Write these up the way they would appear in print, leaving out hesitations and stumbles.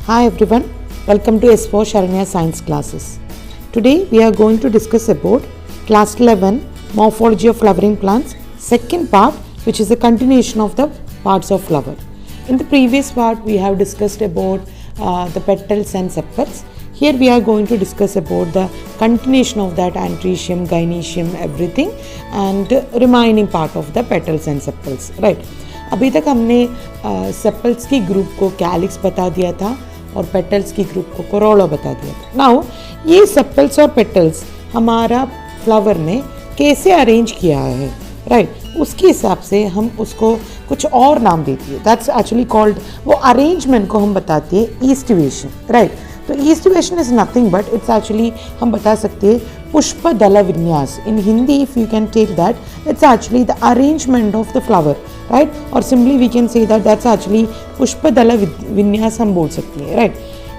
Hi everyone, welcome to S4 Sharanya Science classes. Today we are going to discuss about class 11 Morphology of Flowering Plants, second part, which is a continuation of the parts of flower. In the previous part we have discussed about the petals and sepals. Here we are going to discuss about the continuation of that anthrecium, gynoecium, everything, and remaining part of the petals and sepals, right? अभी तक हमने sepals की group को calyx बता दिया था और petals की ग्रुप को कोरोला बता दिया था. नाउ ये सेपल्स और पेटल्स हमारा फ्लावर में कैसे अरेंज किया है, राइट? उसके हिसाब से हम उसको कुछ और नाम देती है. दैट्स एक्चुअली कॉल्ड, वो अरेंजमेंट को हम बताते हैं ईस्टिवेशन, राइट? तो aestivation is nothing but it's actually हम बता सकते हैं पुष्प दल विन्यास. In Hindi if you can take that it's actually the arrangement of the flower, right? और simply we can say that that's actually पुष्प दल विन्यास हम बोल सकते हैं, राइट?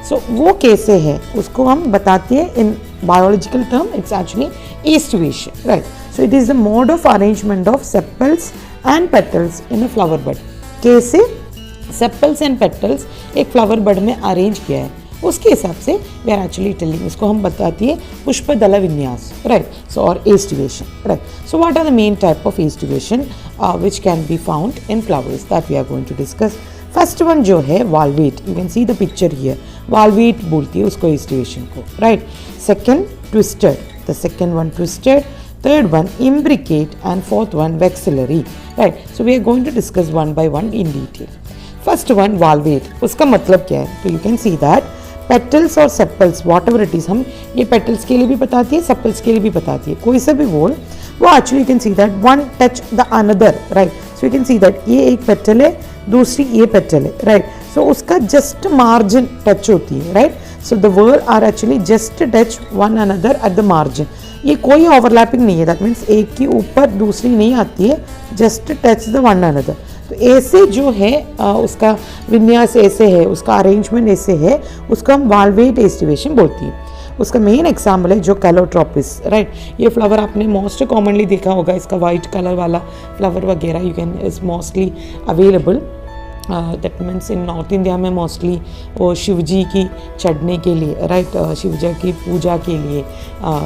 सो वो कैसे है उसको हम बताते हैं in biological term. It's actually aestivation, right? So it is the mode of arrangement of sepals and petals in a flower bud. कैसे सेपल्स एंड पेटल्स एक फ्लावर बड में अरेंज किया है उसके हिसाब से वी आर एक्चुअली टेलिंग. इसको हम बताती है पुष्प दल विन्यास, राइट? सो और aestivation, right? So what are the main type of aestivation which can be found in flowers that we are going to discuss. First one जो है valvate, you can see the picture here. Valvate बोलती है उसको aestivation को, right? Second twisted, the second one twisted. Third one imbricate and fourth one vexillary, right? So we are going to discuss one by one in detail. First one valvate, उसका मतलब क्या है? तो you can see that petals और sepals whatever it is, हम ये petals के लिए भी बताती है, सेपल्स के लिए भी बताती है. कोई सा भी बोल वो actually you can see that one touch the another, right? So you can see that ये एक पेटल है, दूसरी ये पेटल है, राइट? सो उसका जस्ट मार्जिन टच होती है, right? So the word are actually just touch one another at the margin. ये कोई ओवरलैपिंग नहीं है. दैट मीन्स एक के ऊपर दूसरी नहीं आती है, just touch the one another. तो ऐसे जो है उसका विन्यास ऐसे है, उसका अरेंजमेंट ऐसे है, उसको हम वाल्वेट एस्टिवेशन बोलती है. उसका मेन एग्जाम्पल है जो कैलोट्रोपिस, राइट? ये फ्लावर आपने मोस्ट कॉमनली देखा होगा, इसका वाइट कलर वाला फ्लावर वगैरह you can is mostly available. That means in north India में मोस्टली वो शिव जी की चढ़ने के लिए, राइट? शिव जी की पूजा के लिए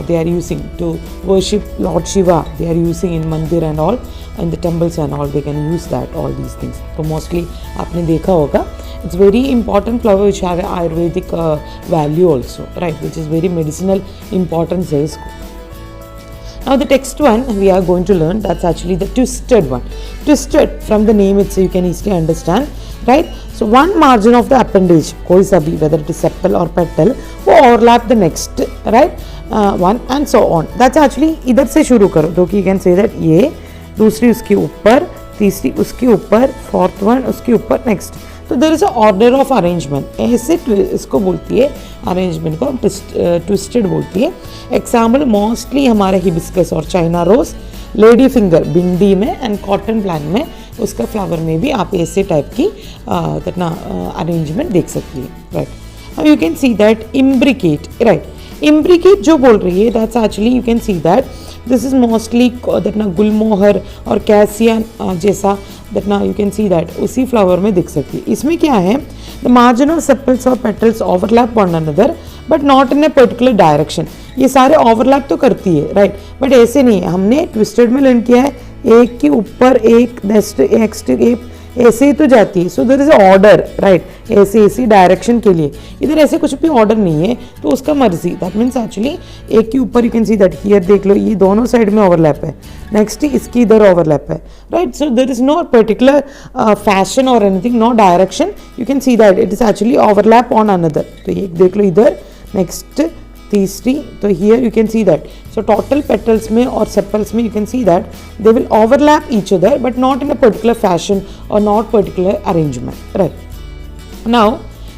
they are using to worship lord Shiva. They are using in mandir and all, in the temples and all, they can use that all these things. तो मोस्टली आपने देखा होगा. It's very important flower which have Ayurvedic value also, right? Which is very medicinal importance है इसको. Now the next one we are going to learn, that's actually the twisted one. Twisted from the name itself you can easily understand, right? So one margin of the appendage, कोई सा भी whether it is sepal or petal, वो overlap the next, right? One and so on. That's actually इधर से शुरू करो तो you can say that ये दूसरी उसके ऊपर, तीसरी उसके ऊपर, fourth one उसके ऊपर, next. तो there is a order of arrangement. ऐसे इसको बोलती है, अरेंजमेंट को ट्विस्टेड बोलती है. एग्जाम्पल मोस्टली हमारे हिबिस्कस और चाइना रोज, लेडी फिंगर भिंडी में एंड कॉटन प्लांट में, उसका फ्लावर में भी आप ऐसे टाइप की अरेंजमेंट देख सकती है, राइट? अब you can see that imbricate, right? Imbricate जो बोल रही है that's actually you can see that this is mostly that ना गुलमोहर और कैसिया जैसा दैट ना यू कैन सी दैट उसी फ्लावर में दिख सकती है. इसमें क्या है, द मार्जिन ऑफ सेपल्स और petals overlap one another but not in a particular direction. ये सारे ओवरलैप तो करती है, राइट? बट ऐसे नहीं है. हमने ट्विस्टेड में लर्न किया है एक के ऊपर एक, नेक्स्ट एक, ऐसे ही तो जाती है. So there is order, right? ऐसे ऐसी डायरेक्शन के लिए. इधर ऐसे कुछ भी ऑर्डर नहीं है तो उसका मर्जी. दैट मीन्स एक्चुअली एक के ऊपर you can see that here देख लो ये दोनों साइड में ओवरलैप है, नेक्स्ट इसकी इधर ओवरलैप है, right? So there is no particular fashion और anything, no direction. You can see that it is actually overlap on another. तो ये देख लो इधर, नेक्स्ट तीसरी, तो here you can see that. So total petals में और सेपल्स में you can see that they will overlap each other but not in a particular fashion और not particular arrangement, right? Now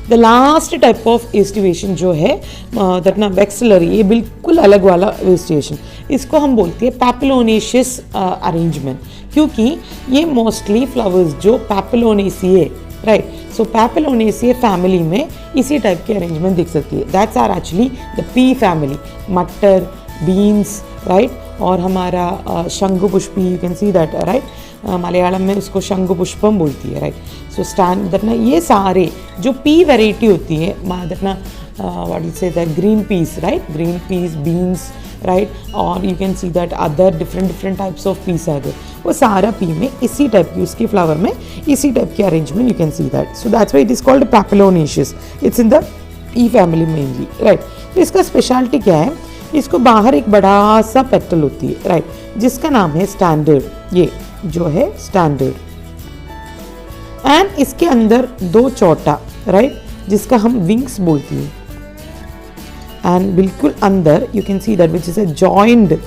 the last type of aestivation जो है that ना vexillary, ये बिल्कुल अलग वाला एस्टिवेशन. इसको हम बोलते हैं पैपिलोनेशियस अरेंजमेंट, क्योंकि ये मोस्टली फ्लावर्स जो पैपिलोनेसिए, राइट? सो पैपिलोनेसिए फैमिली में इसी टाइप की अरेंजमेंट दिख सकती है. That's are actually the pea family, मटर, बीन्स, राइट? और हमारा शंखु पुष्पी you can see that, right? Malayalam में उसको शंख पुष्पम बोलती है, राइट. सो स्टैंड दैट ना ये सारे जो पी वेराइटी होती है दैट ना what you say that green peas, right, green peas, beans, right, और you can see that other different types of peas are there. वो सारा पी में इसी टाइप की, उसके फ्लावर में इसी टाइप की arrangement you can see that. So that's why it is called papilionaceous. It's in the pea family mainly, right. तो इसका स्पेशलिटी क्या है, इसको बाहर एक बड़ा सा पेटल होती है, राइट, जिसका नाम है स्टैंडर्ड. ये जो है स्टैंडर्ड, एंड इसके अंदर 2 चौटा, राइट, जिसका हम विंग्स बोलती है. एंड बिल्कुल अंदर you can see that which is a joined,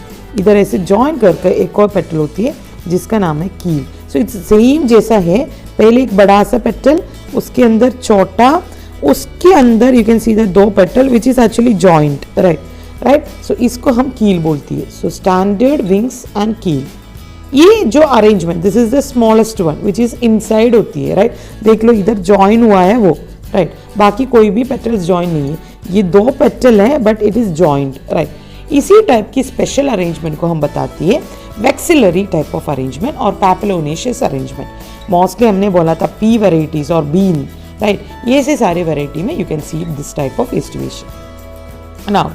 इधर ऐसे जॉइन करके एक और पेटल होती है जिसका नाम है कील. सो इट्स सेम जैसा है, पहले एक बड़ा सा पेटल, उसके अंदर चौटा, उसके अंदर you can see that 2 petal which is actually joint, right, right. So इसको हम कील बोलती है. सो स्टैंडर्ड, विंग्स एंड कील. ये जो arrangement, this is the smallest one which is inside होती है, राइट. देख लो इधर जॉइन हुआ है वो, राइट, बाकी कोई भी पेटल्स जॉइन नहीं है. ये 2 पेटल है but it is joint, right. इसी टाइप की स्पेशल अरेंजमेंट को हम बताती है वेक्सिलरी टाइप ऑफ अरेंजमेंट और पैपिलोनेशियस अरेंजमेंट. मोस्टली हमने बोला था पी वेराइटीज और बीन, राइट. ये से सारे वेराइटी में you can see this type of aestivation. Now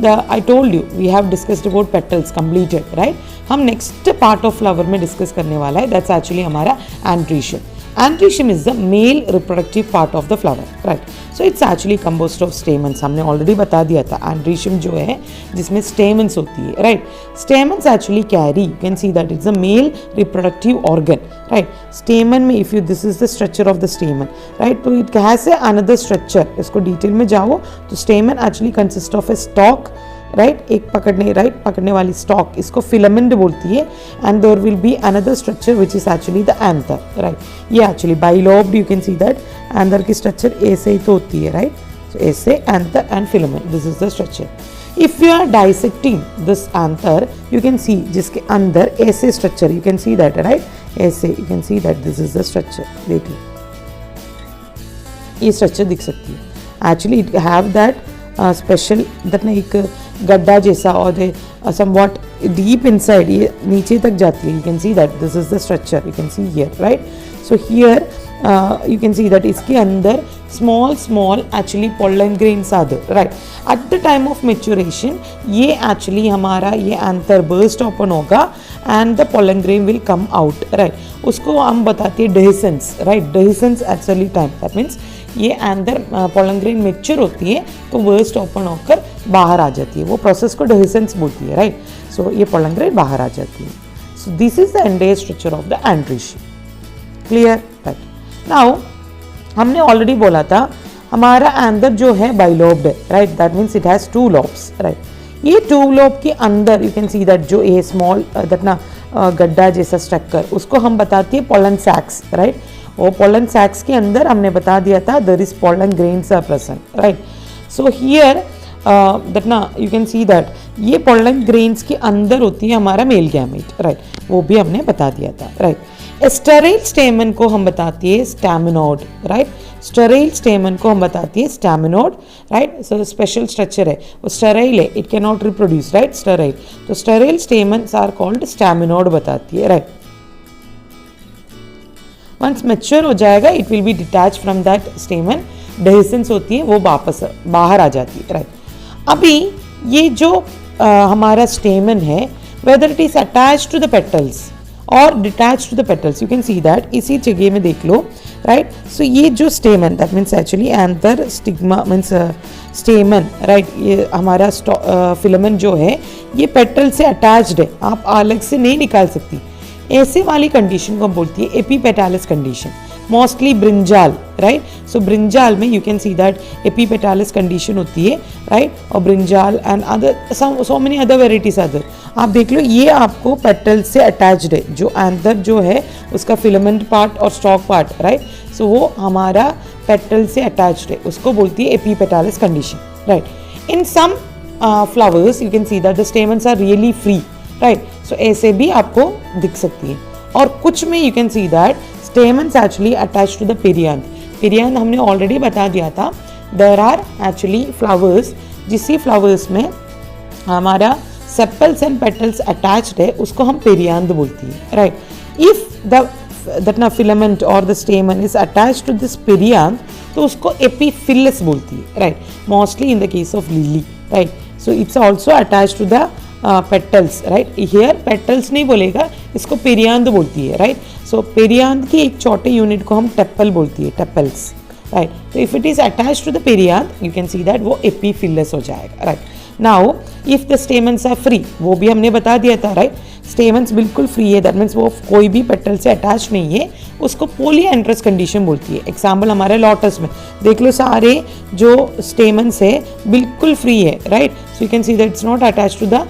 I told you we have discussed about petals completed, right. हम next part of flower में discuss करने वाला है, that's actually हमारा androecium. Androecium is the male reproductive part of the flower, right. So it's actually composed of stamens. हमने already बता दिया था androecium जो है जिसमें stamens होती है, right. Stamens actually carry, you can see that it's a male reproductive organ, right. Stamen में if you this is the structure of the stamen, right, तो it has a another structure. इसको detail में जाओ तो stamen actually consists of a stalk, right, एक पकड़ने वाली stalk, इसको फिलामेंट बोलती है. And there will be another structure which is actually the anther, right. ये एक्चुअली bilobed, you can see that anther की स्ट्रक्चर ऐसे ही तो होती है, राइट. सो ऐसे anther and filament, this is the structure. If you are dissecting this anther you can see जिसके अंदर ऐसे structure, you can see that, right, ऐसे you can see that this is the structure. देख लो ये structure दिख सकती है. Actually it have that special that ना एक गड्ढा जैसा और समवॉट डीप इनसाइड, ये नीचे तक जाती है. You can see that this is the structure, you can see here, right. So here you can see that इसके अंदर small actually pollen grains are there, right. At the time of maturation ये actually हमारा ये anther burst open होगा and the pollen grain will come out, right. उसको हम बताते हैं dehiscence, right. Dehiscence actually time, that means ये अंदर पोलन ग्रेन मेच्योर होती है तो बर्स्ट ओपन होकर बाहर आ जाती है. वो प्रोसेस को डेहिसेंस बोलती है, राइट. सो ये पोलन ग्रेन बाहर आ जाती है. सो this is the entire structure of the androecium. Clear, right. Now हमने ऑलरेडी बोला था हमारा अंदर जो है बाइलोब्ड है, right. That means it has 2 lobes, right. ये 2 लोब के अंदर यू कैन सी दैट जो ये स्मॉल दैट ना गड्ढा जैसा स्ट्रक्चर, उसको हम बताते हैं पोलन सैक्स, राइट. वो पोलन सैक्स के अंदर हमने बता दिया था there is pollen grains are present, right. So here that ना यू कैन सी दैट ये पोलन ग्रेन्स के अंदर होती है हमारा मेल गैमेट, राइट. वो भी हमने बता दिया था, राइट. स्टेराइल स्टेमन को हम बताते हैं स्टैमिनोड, राइट. स्टेराइल स्टेमन को हम बताते हैं staminode, right. So special structure है, वो स्टेराइल है, it can not reproduce, right. Sterile, तो sterile stamens are called staminode बताती है, राइट. वंस मैच्योर हो जाएगा it will be detach from that स्टेमन, dehiscence होती है वो वापस बाहर आ जाती है, राइट. अभी ये जो हमारा स्टेमन है whether it is attach to the petals और detach to the petals, you can see that इसी जगह में देख लो, राइट. सो ये जो stamen that means actually anther stigma means stamen, right. ये हमारा फिलामेंट जो है ये पेटल से अटैच्ड है, आप अलग से नहीं निकाल सकती. ऐसे वाली कंडीशन को बोलती है epipetalous condition, mostly brinjal, right. So brinjal में you can see that epipetalous condition होती है, राइट. और brinjal and other so many other varieties other, आप देख लो ये आपको पेटल से अटैच्ड है, जो एंथर जो है उसका फिलामेंट पार्ट और स्टॉक पार्ट, राइट. सो वो हमारा पेटल से अटैच्ड है, उसको बोलती है epipetalous condition, right. In some flowers you can see that the stamens are really free, right. So ऐसे भी आपको दिख सकती है. और कुछ में you can see that stamens actually attach to the perianth. Perianth हमने ऑलरेडी बता दिया था, देयर आर एक्चुअली फ्लावर्स, जिसी फ्लावर्स में हमारा सेपल्स एंड पेटल्स अटैच्ड है उसको हम पेरियांथ बोलती है, राइट. इफ द दैट ना फिलामेंट और the stamen is attached to this perianth, तो उसको एपीफिलस बोलती है, right, mostly in the case of lily, right. So it's also attached to the petals, right. Here petals नहीं बोलेगा, इसको perianth बोलती है, राइट. सो पेरियांथ की एक छोटे यूनिट को हम टेपल बोलती है, टेपल्स, राइट. तो if it is attached to the perianth you can see that वो एपीफिलस हो जाएगा, right. Now if the stamens are free, वो भी हमने बता दिया था, राइट. स्टेमन्स बिल्कुल फ्री है, दैट मीन्स वो कोई भी पेटल से अटैच नहीं है, उसको पोलिएंड्रस कंडीशन बोलती है. एग्जाम्पल हमारे लोटस में देख लो, सारे जो स्टेमन्स है बिल्कुल फ्री है, right. So you can see that it's not attach to the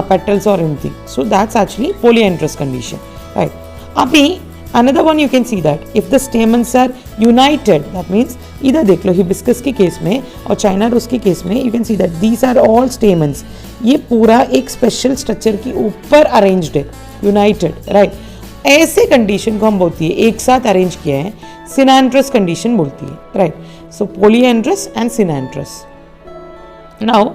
petals or anything. So that's actually polyandrous condition, right. Abhi another one you can see that if the stamens are united, that means इधर देख लो hibiscus के case में और China रोज के case में you can see that these are all stamens. ये पूरा एक स्पेशल स्ट्रक्चर के ऊपर अरेंज्ड है, यूनाइटेड, राइट. ऐसे कंडीशन को हम बोलती है, एक साथ अरेंज किया है, सिनैंड्रस कंडीशन बोलती है, right. So polyandrous and synandrous. Now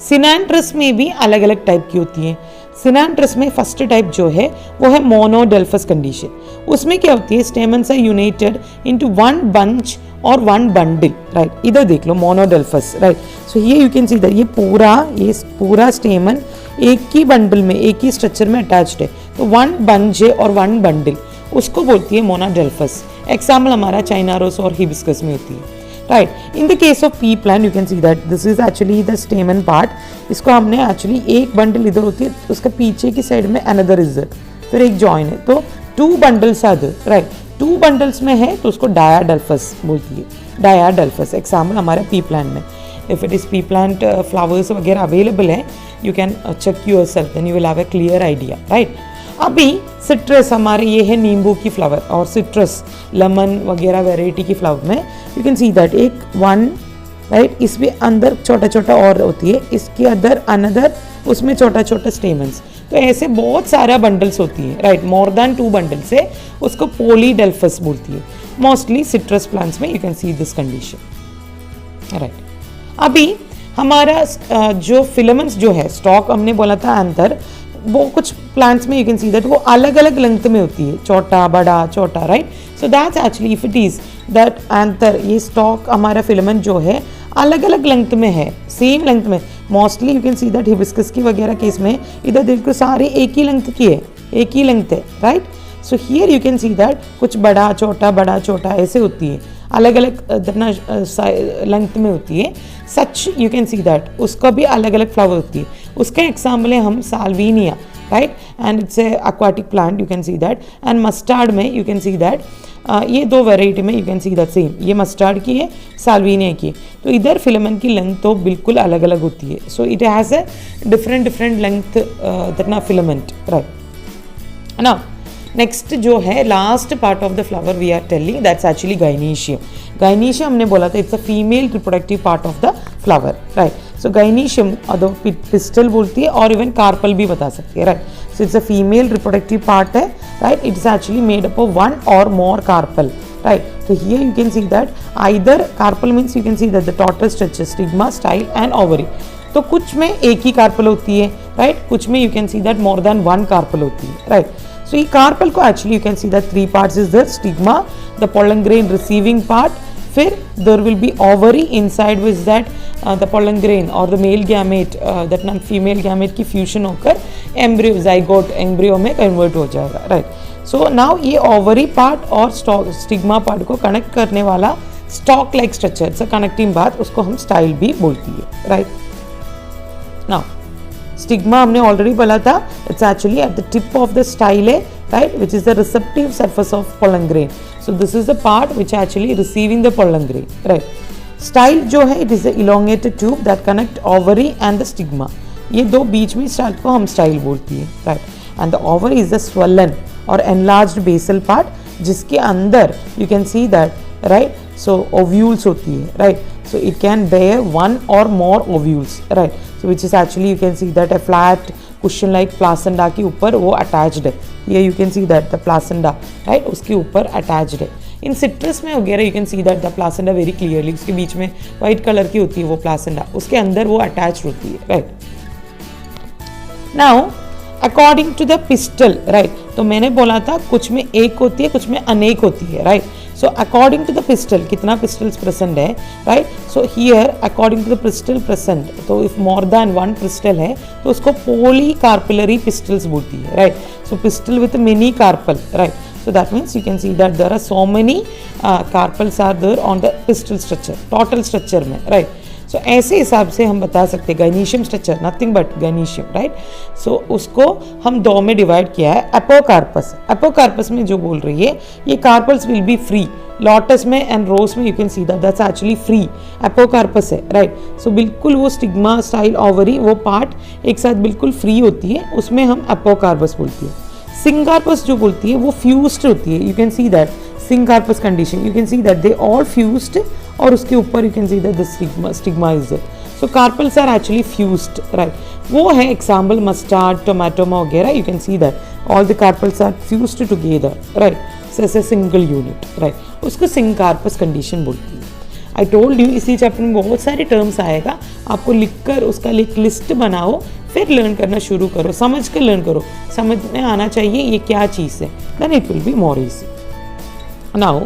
synandrous में भी अलग अलग टाइप की होती हैं. सिनैंड्रस में फर्स्ट टाइप जो है वो है मोनोडेल्फस कंडीशन. उसमें क्या होती है, stamens are united into one bunch और वन बंडल, राइट. इधर देख लो मोनोडेल्फस, राइट. सो ये यू कैन सी दैट ये पूरा स्टेमन एक ही बंडल में, एक ही स्ट्रक्चर में अटैच्ड है, तो वन बंच है और वन बंडल, उसको बोलती है मोनोडेल्फस. एग्जाम्पल हमारा चाइना रोज और हिबिस्कस में होती है, right. In the case of P plant you can see that this is actually the स्टेमन part. इसको हमने एक्चुअली एक बंडल इधर होती है, उसका पीछे की साइड में अनदर इज देयर, फिर एक जॉइन है, तो two bundles are there, right. Two bundles में है तो उसको डायाडेल्फस बोलती है, डायाडेल्फस. एग्जाम्पल हमारे पी प्लांट में, if it is pea plant flowers वगैरह अवेलेबल है, you can check yourself, then you will have a clear idea, right. अभी सिट्रस हमारे ये है नींबू की फ्लावर, और सिट्रस लेमन वगैरह वैरायटी की फ्लावर में यू कैन सी दैट एक वन, राइट. इसमें अंदर छोटा छोटा और होती है, इसके अंदर अनदर, उसमें छोटा छोटा स्टेमन्स. तो ऐसे बहुत सारा बंडल्स होती है, right. More than two bundles है, उसको पोलीडेल्फस बोलती है. मोस्टली सिट्रस प्लांट्स में you can see this condition, right. अभी हमारा जो फिलामेंट्स जो है, स्टॉक हमने बोला था अंदर, वो कुछ प्लांट्स में यू कैन सी दैट वो अलग अलग लेंथ में होती है, छोटा बड़ा छोटा, right. So that's actually if it is that anther, ये स्टॉक हमारा फिलामेंट जो है अलग अलग लेंथ में है, सेम लेंथ में. Mostly you can see that hibiscus की वगैरह केस में इधर देखो सारे एक ही लेंथ की है, एक ही लेंथ है, right. So here you can see that कुछ बड़ा छोटा ऐसे होती है, अलग अलग लेंथ में होती है. Such you can see that उसका भी अलग अलग फ्लावर होती है. उसका एग्जाम्पल है हम Salvinia, right. And it's a aquatic plant, you can see that. And mustard में यू कैन सी दैट ये दो वेराइटी में you can see that same, ये मस्टर्ड की है, साल्विनिया की. तो इधर फिलामेंट की लेंथ तो बिल्कुल अलग अलग होती है. So it has a different length that ना फिलामेंट, राइट ना. नेक्स्ट जो है last part of the flower we are telling, that's actually gynoecium. Gynoecium हमने बोला था it's a female reproductive part of the flower, right. So gynoecium other pistil बोलती है और इवन कार्पल भी बता सकती है, right. So it's a female reproductive part है, right. It is actually made up of one और more carpel, right. So here you can see that either carpel means you can see that the total structure, stigma, style and ovary. तो कुछ में एक ही carpel होती है, right. कुछ में you can see that more than one carpel होती है, राइट. So ये कार्पल को actually you can see that three parts is the stigma, the pollen grain receiving part, फिर there will be ovary inside which that the pollen grain or the male gamete that non female gamete की fusion होकर embryo zygote embryo में convert हो जाएगा, राइट. So now ये ovary part और stigma part को कनेक्ट करने वाला stalk like structure, it's a connecting part, उसको हम स्टाइल भी बोलती है, राइट. नाउ स्टिग्मा हमने ऑलरेडी बोला था, it's actually at the tip of the style है, right, which is the receptive surface of pollen grain. So this is the part which actually receiving the pollen grain, right. Style जो है it is the elongated tube that connect ovary and the stigma. ये दो बीच में style को हम style बोलती है, right. And the ovary is the swollen और enlarged basal part, जिसके अंदर you can see that, right. So ovules होती है, right. So it can bear one or more ovules, right. So which is actually you can see that a flat cushion like placenta के ऊपर वो attached है. Here you can see that the placenta, right, उसके ऊपर attached है. इन citrus में वगैरह you can see that the placenta very clearly, उसके बीच में white color की होती है वो placenta, उसके अंदर वो attached होती है, right. Now according to the pistil, right, तो मैंने बोला था कुछ में एक होती है, कुछ में अनेक होती है, right. So according to the pistil कितना पिस्टल्स प्रेजेंट है, right. So here according to the pistil present, तो if more than one pistil है तो उसको पॉलीकार्पिलरी पिस्टल्स बोलती है, right. So pistil with many carpel, right. So that means you can see that there are so many carpels are there on the pistil structure, total structure में, right. So ऐसे हिसाब से हम बता सकते हैं गैनीशियम स्ट्रक्चर नथिंग बट गैनीशियम, राइट. सो उसको हम दो में डिवाइड किया है. एपोकार्पस, एपोकार्पस में जो बोल रही है ये carpels will be free. Lotus में एंड रोज में you can see that's actually free. Apocarpous है, राइट. सो बिल्कुल वो स्टिग्मा स्टाइल ओवरी वो पार्ट एक साथ बिल्कुल फ्री होती है, उसमें हम एपोकार्पस बोलती है. सिंगार्पस जो बोलती है वो फ्यूज्ड होती है. You can see that syncarpous condition, you can see that they all fused और उसके ऊपर you can see that the stigma is there. So carpels are actually fused, right. वो है एग्जाम्पल मस्टर्ड, टोमेटोमा वगैरह. You can see that all the carpels are fused together, right. So as a single unit, right. उसको syncarpous condition बोलती है. I told you इसी chapter में बहुत सारे टर्म्स आएगा, आपको लिखकर उसका एक लिस्ट बनाओ, फिर लर्न करना शुरू करो, समझ कर लर्न करो, समझ में आना चाहिए ये क्या चीज़ है, then it will be more easy. Now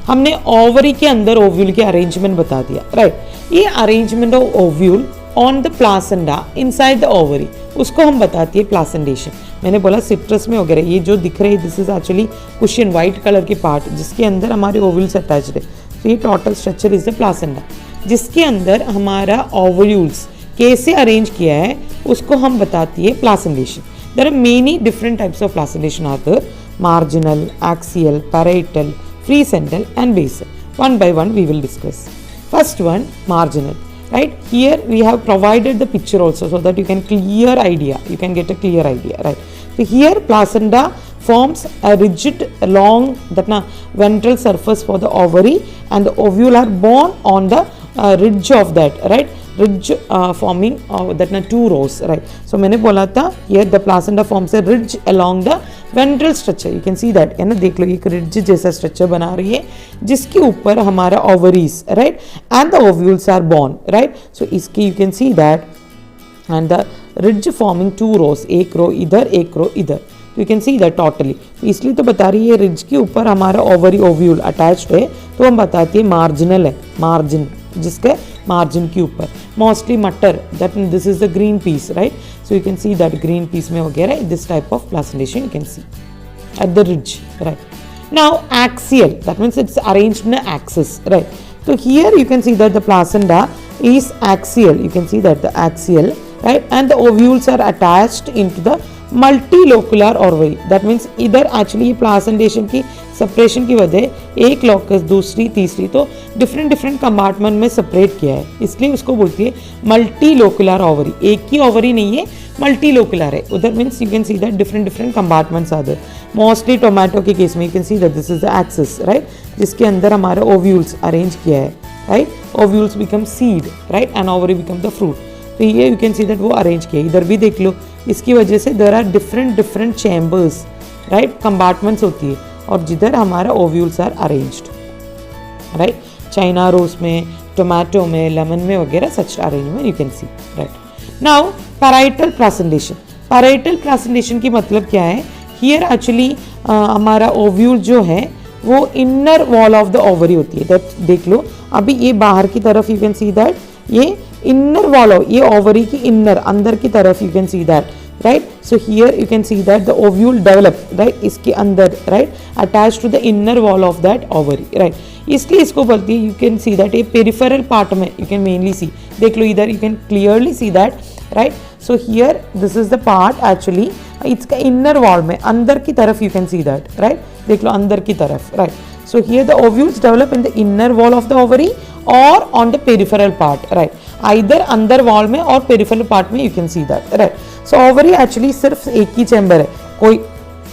हमने ओवरी के अंदर ओव्यूल के अरेंजमेंट बता दिया, राइट. ये arrangement of ovule on the placenta inside the ovary, उसको हम बताती है प्लासेंडेशन. मैंने बोला सिट्रस में वगैरह ये जो दिख रहे हैं this is actually cushion white colour की पार्ट जिसके अंदर हमारे ओव्यूल्स अटैच्ड है. तो ये टोटल स्ट्रक्चर इज द प्लासेंडा जिसके अंदर हमारा ओव्यूल्स कैसे अरेंज किया है उसको हम बताती है placentation. There are many different types of placentation are there, marginal, axile, parietal, free central and basal. One by one we will discuss. First one marginal, right. Here we have provided the picture also so that you can get a clear idea, right. So here placenta forms a rigid long ventral surface for the ovary and the ovule are born on the ridge of that, right. Ridge forming two rows, right. So मैंने बोला था here the placenta forms a ridge along the ventral structure. You can see that है ना, देख लो एक ridge जैसा structure बना रही है जिसके ऊपर हमारा ovaries, right, and the ovules are born, right. So इसकी you can see that and the ridge forming two rows, एक रो इधर एक रो इधर. You can see that totally. इसलिए तो बता रही है ridge के ऊपर हमारा ovary ovule attached है तो हम बताते हैं marginal है, margin जिसके मार्जिन के ऊपर. मोस्टली मटर that this is the green peas, right. So you can see that green peas में वगैरह this type of placentation you can see at the ridge, right. Now axile that means it's arranged in axis, right. तो here you can see that the placenta is axile, you can see that the axile, right, and the ovules are attached into the multilocular ovary. That means इधर actually ये placentation की separation की वजह एक locus दूसरी तीसरी तो different compartment में सेपरेट किया है, इसलिए उसको बोलती है मल्टीलोकुलर ओवरी. एक ही ओवरी नहीं है, मल्टीलोकुलर है. उधर means you can see that different compartments are there. Mostly tomato के केस में you can see that this is the axis, right, जिसके अंदर हमारा ओव्यूल्स अरेंज किया है, right. Ovules become seed, right, and ovary become the fruit. तो ये you can see that वो अरेंज किया. इधर भी देख लो, इसकी वजह से there are different chambers, right, compartments होती है और जिधर हमारा ovules are arranged, right. China rose में, टोमेटो में, लेमन में वगैरह such arrangement you can see, right. Now parietal placentation. Parietal placentation की मतलब क्या है? हियर एक्चुअली हमारा ओव्यूल जो है वो inner wall of the ovary होती है. दैट देख लो अभी ये बाहर की तरफ यू कैन सी दैट ये इनर वॉल, ये ओवरी की इनर अंदर की तरफ you can see that, right. So here you can see that the ovule develop, right, इसके अंदर, right, attached to the inner wall of that ovary, right. इसलिए इसको बोलती है, you can see that ये peripheral part में you can mainly see, देख लो इधर you can clearly see that, right. So here this is the part actually इसका inner wall में अंदर की तरफ you can see that, right, देख लो अंदर की तरफ, right. So here the ovules develop in the inner wall of the ovary or on the peripheral part, right. Either अंदर wall में और peripheral part में you can see that, right. So ovary actually सिर्फ एक ही chamber है, कोई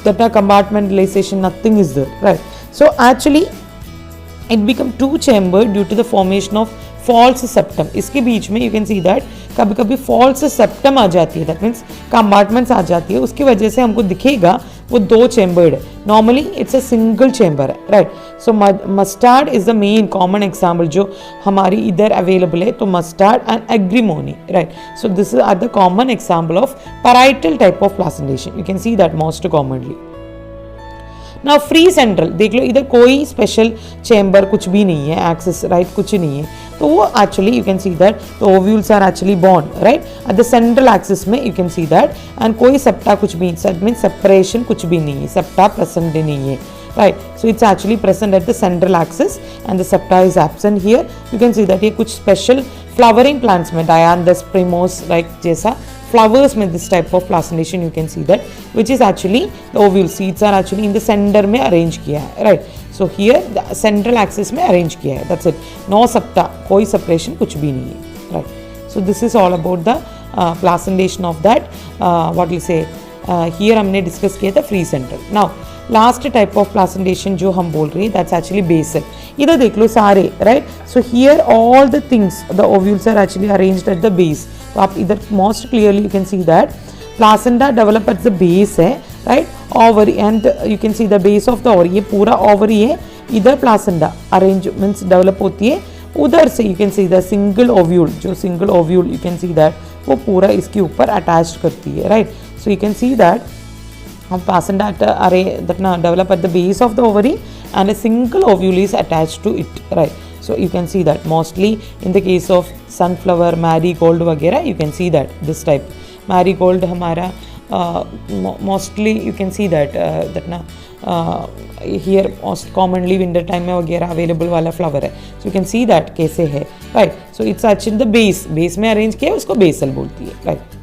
data compartmentalization nothing is there, right. So actually it become two chamber due to the formation of false septum. इसके बीच में you can see that कभी कभी false septum आ जाती है, that means compartments आ जाती है, उसकी वजह से हमको दिखेगा वो दो चैम्बर्ड है. Normally it's a single chamber है, right. So mustard is the main common example जो हमारी इधर अवेलेबल है. तो mustard and agrimony, right. So this are the common example of parietal type of placentation. You can see that most commonly. ना free central देख लो, इधर कोई स्पेशल चेम्बर कुछ भी नहीं है, एक्सिस राइट कुछ नहीं है, तो वो actually you can see that the ovules are actually born right at the central axis में, you can see that, and कोई सेप्टा कुछ भी मीन सेपरेशन कुछ भी नहीं है, सेप्टा प्रेजेंट नहीं है right. So it's actually present at the central axis and the septa is absent here. You can see that ये कुछ special flowering plants में Dianthus primose like जैसा flowers में this type of placentation you can see that, which is actually the ovule seeds are actually in the center में arrange किया है right. So here the central axis में arrange किया है, that's it. No septa, कोई separation कुछ भी नहीं है right. So this is all about the placentation of that what we say here हमने discuss किया था free central. Now last type of placentation जो हम बोल रहे हैं दैट्स एक्चुअली बेसल. इधर देख लो सारे right. So here all the things the ovules are actually arranged at the base. तो आप इधर most clearly you can see that placenta develop at the base है right. Ovary and you can see the base of the ovary, ये पूरा ovary है, इधर placenta arrangements develop होती है. उधर से you can see the single ovule, जो single ovule you can see that वो पूरा इसके ऊपर अटैच करती है right. So you can see that placenta array that now develop at the base of the ovary and a single ovule is attached to it right. So you can see that mostly in the case of sunflower, marigold वगैरह you can see that this type marigold हमारा mostly you can see that that ना here most commonly winter time में वगैरह available वाला flower है. So you can see that कैसे है right. So it's actually in the base में arrange किया है, उसको basal बोलती है right.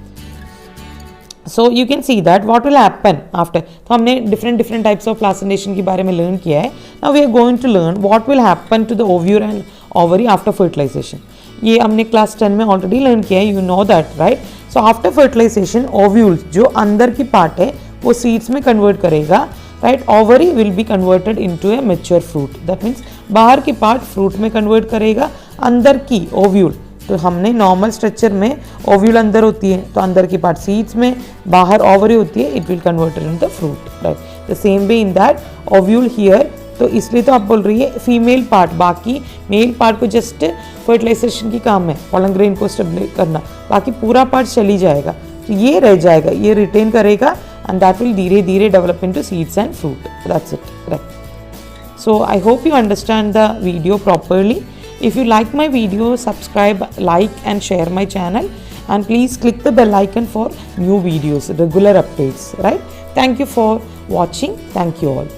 So you can see that what will happen after. तो हमने different types of placentation के बारे में learn किया है. Now we are going to learn what will happen to the ovule and ovary after fertilization. ये हमने class 10 में already learn किया है, you know that right. So after fertilization ovules जो अंदर की part है वो seeds में convert करेगा right. Ovary will be converted into a mature fruit. That means बाहर की part fruit में convert करेगा, अंदर की ovule तो हमने नॉर्मल स्ट्रक्चर में ओव्यूल अंदर होती है तो अंदर की पार्ट सीड्स में, बाहर ओवरी होती है, it will converted in the fruit right. The same way in that ovule here, तो इसलिए तो आप बोल रही है फीमेल पार्ट, बाकी मेल पार्ट को जस्ट फर्टिलाइजेशन की काम है पॉलन ग्रेन को स्टेबलाइज करना, बाकी पूरा पार्ट चली जाएगा तो ये रह जाएगा, ये रिटेन करेगा एंड दैट विल धीरे धीरे develop into seeds and fruit. That's it right. So I hope you understand the video properly. If you like my video, subscribe, like and share my channel and please click the bell icon for new videos, regular updates, right? Thank you for watching. Thank you all.